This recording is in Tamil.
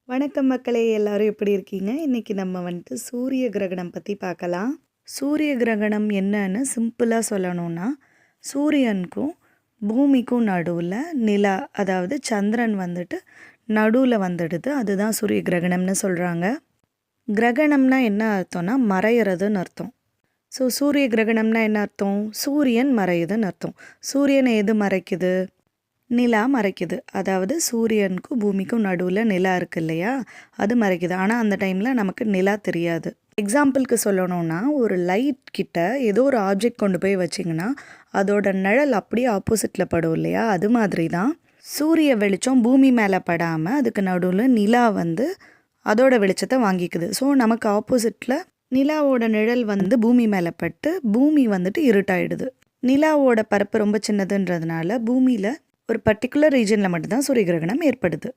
வணக்கம் மக்களே, எல்லாரும் எப்படி இருக்கீங்க? இன்னைக்கு நம்ம வந்துட்டு சூரிய கிரகணம் பற்றி பார்க்கலாம். சூரிய கிரகணம் என்னன்னு சிம்பிளாக சொல்லணும்னா, சூரியனுக்கும் பூமிக்கும் நடுவில் நிலா, அதாவது சந்திரன் வந்துட்டு நடுவில் வந்துடுது. அதுதான் சூரிய கிரகணம்னு சொல்கிறாங்க. கிரகணம்னா என்ன அர்த்தம்னா மறையிறதுன்னு அர்த்தம். ஸோ சூரிய கிரகணம்னா என்ன அர்த்தம்? சூரியன் மறையுதுன்னு அர்த்தம். சூரியனை எது மறைக்குது? நிலா மறைக்குது. அதாவது சூரியனுக்கும் பூமிக்கும் நடுவில் நிலா இருக்கு இல்லையா, அது மறைக்குது. ஆனால் அந்த டைமில் நமக்கு நிலா தெரியாது. எக்ஸாம்பிளுக்கு சொல்லணும்னா, ஒரு லைட் கிட்ட ஏதோ ஒரு ஆப்ஜெக்ட் கொண்டு போய் வச்சிங்கன்னா அதோட நிழல் அப்படியே ஆப்போசிட்டில் படும் இல்லையா, அது மாதிரி தான் சூரிய வெளிச்சம் பூமி மேலே படாமல் அதுக்கு நடுவில் நிலா வந்து அதோட வெளிச்சத்தை வாங்கிக்குது. ஸோ நமக்கு ஆப்போசிட்டில் நிலாவோட நிழல் வந்து பூமி மேலே பட்டு பூமி வந்துட்டு இருட்டாயிடுது. நிலாவோட பரப்பு ரொம்ப சின்னதுன்றதுனால பூமியில் ஒரு பர்டிகுலர் ரீஜனில் மட்டும்தான் சூரிய கிரகணம் ஏற்படுது.